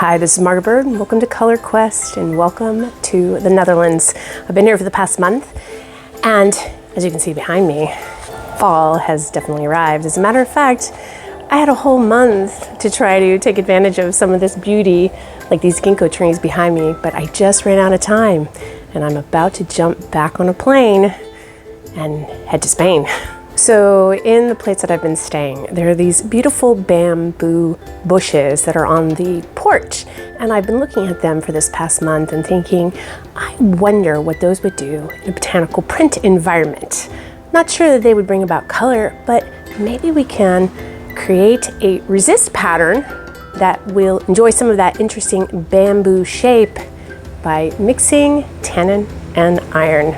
Hi, this is Margaret Byrd. Welcome to Color Quest and welcome to the Netherlands. I've been here for the past month, and as you can see behind me, fall has definitely arrived. As a matter of fact, I had a whole month to try to take advantage of some of this beauty, like these ginkgo trees behind me, but I just ran out of time, and I'm about to jump back on a plane and head to Spain. So in the place that I've been staying, there are these beautiful bamboo bushes that are on the porch. And I've been looking at them for this past month and thinking, I wonder what those would do in a botanical print environment. Not sure that they would bring about color, but maybe we can create a resist pattern that will enjoy some of that interesting bamboo shape by mixing tannin and iron.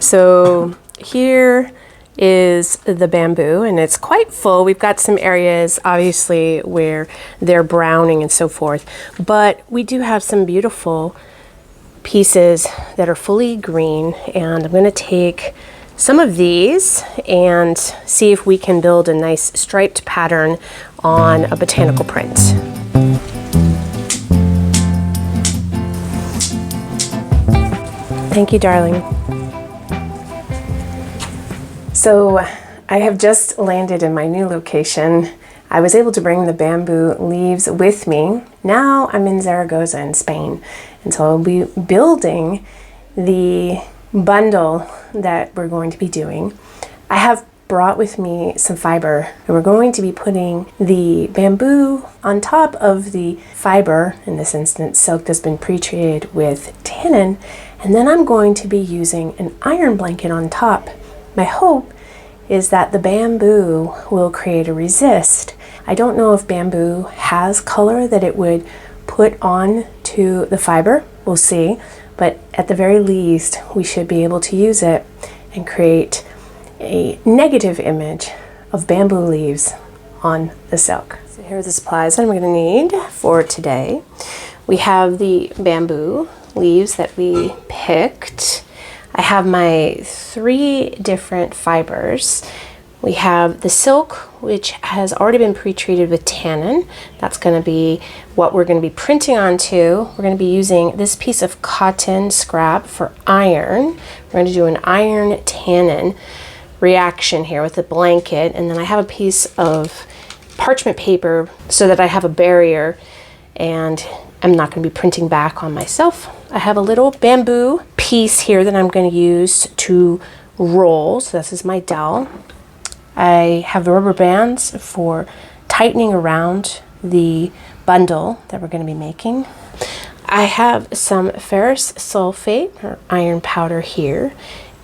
So here is the bamboo, and it's quite full. We've got some areas obviously where they're browning and so forth, but we do have some beautiful pieces that are fully green, and I'm going to take some of these and see if we can build a nice striped pattern on a botanical print. Thank you, darling. So I have just landed in my new location. I was able to bring the bamboo leaves with me. Now I'm in Zaragoza in Spain, and so I'll be building the bundle that we're going to be doing. I have brought with me some fiber, and we're going to be putting the bamboo on top of the fiber, in this instance silk that's been pre-treated with tannin, and then I'm going to be using an iron blanket on top. My hope is that the bamboo will create a resist. I don't know if bamboo has color that it would put on to the fiber. We'll see. But at the very least, we should be able to use it and create a negative image of bamboo leaves on the silk. So here are the supplies that I'm going to need for today. We have the bamboo leaves that we picked. I have my 3 different fibers. We have the silk, which has already been pre-treated with tannin. That's going to be what we're going to be printing onto. We're going to be using this piece of cotton scrap for iron. We're going to do an iron tannin reaction here with a blanket, and then I have a piece of parchment paper so that I have a barrier and I'm not going to be printing back on myself. I have a little bamboo piece here that I'm going to use to roll. So this is my dowel. I have the rubber bands for tightening around the bundle that we're going to be making. I have some ferrous sulfate or iron powder here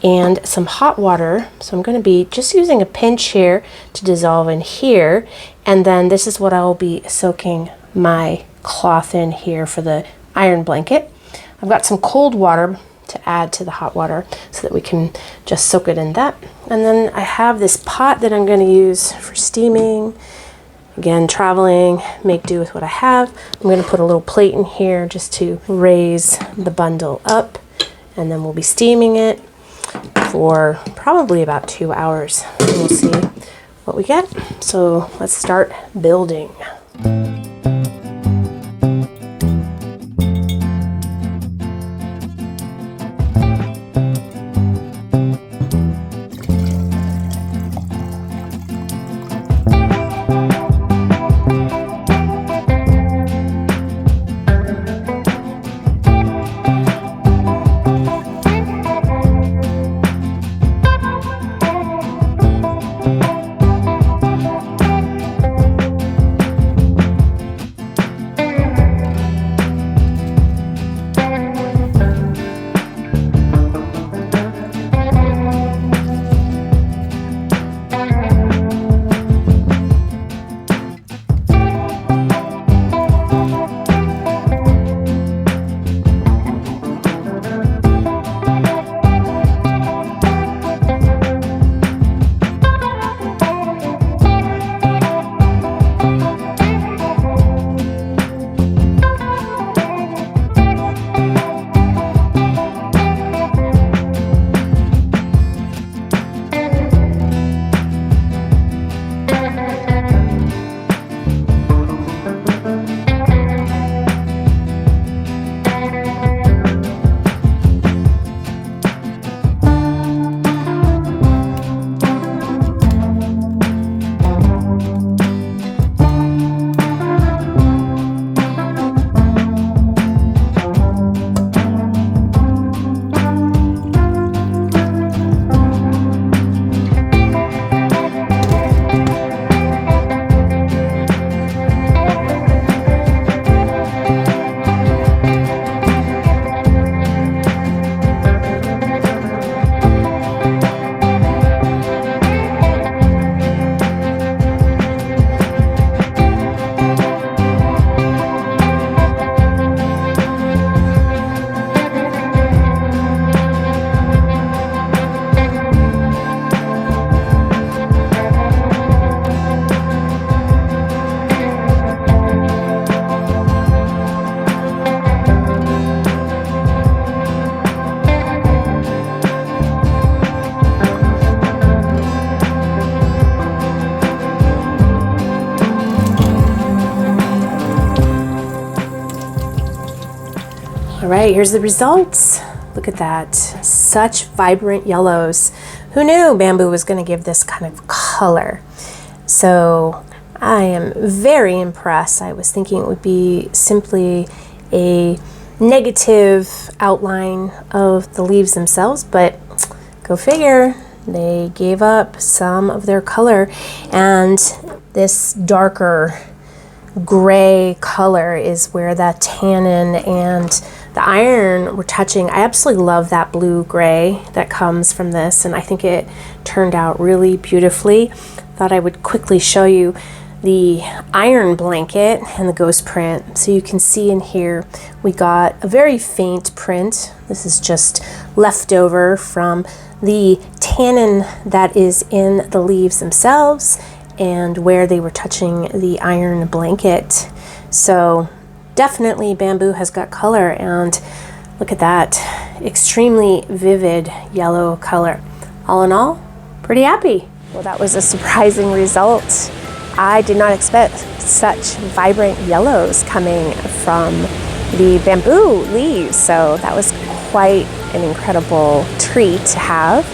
and some hot water. So I'm going to be just using a pinch here to dissolve in here. And then this is what I will be soaking my cloth in here for the iron blanket. I've got some cold water to add to the hot water so that we can just soak it in that. And then I have this pot that I'm going to use for steaming. Again, traveling, make do with what I have. I'm going to put a little plate in here just to raise the bundle up, and then we'll be steaming it for probably about 2 hours. And we'll see what we get. So let's start building. All right, here's the results. Look at that, such vibrant yellows. Who knew bamboo was going to give this kind of color? So I am very impressed. I was thinking it would be simply a negative outline of the leaves themselves, but go figure, they gave up some of their color, and this darker gray color is where that tannin and the iron were touching. I absolutely love that blue gray that comes from this, and I think it turned out really beautifully. Thought I would quickly show you the iron blanket and the ghost print. So you can see in here we got a very faint print. This is just leftover from the tannin that is in the leaves themselves and where they were touching the iron blanket. So definitely bamboo has got color, and look at that, extremely vivid yellow color. All in all, pretty happy. Well, that was a surprising result. I did not expect such vibrant yellows coming from the bamboo leaves, so that was quite an incredible treat to have.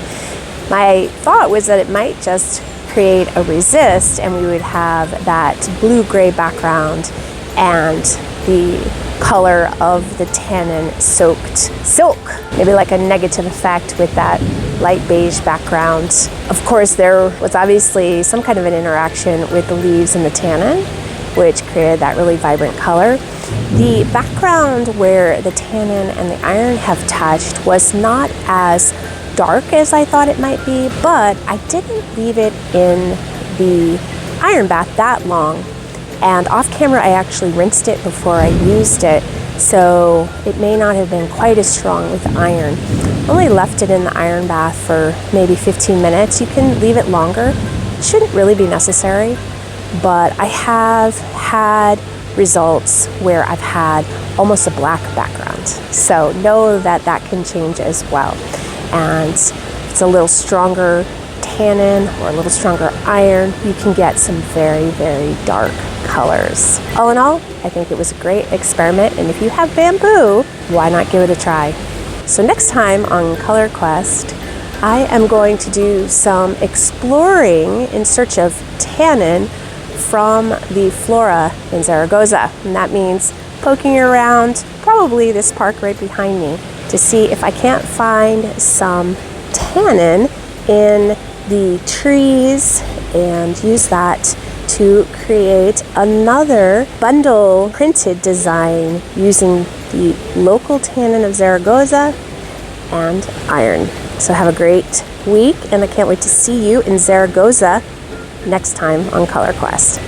My thought was that it might just create a resist and we would have that blue-gray background and the color of the tannin-soaked silk. Maybe like a negative effect with that light beige background. Of course, there was obviously some kind of an interaction with the leaves and the tannin, which created that really vibrant color. The background where the tannin and the iron have touched was not as dark as I thought it might be, but I didn't leave it in the iron bath that long. And off camera, I actually rinsed it before I used it, so it may not have been quite as strong with the iron. Only left it in the iron bath for maybe 15 minutes. You can leave it longer. It shouldn't really be necessary, but I have had results where I've had almost a black background. So know that that can change as well. And if it's a little stronger tannin or a little stronger iron, you can get some very, very dark colors. All in all, I think it was a great experiment, and if you have bamboo, why not give it a try? So next time on Color Quest, I am going to do some exploring in search of tannin from the flora in Zaragoza, and that means poking around probably this park right behind me to see if I can't find some tannin in the trees and use that to create another bundle printed design using the local tannin of Zaragoza and iron. So have a great week, and I can't wait to see you in Zaragoza next time on Color Quest.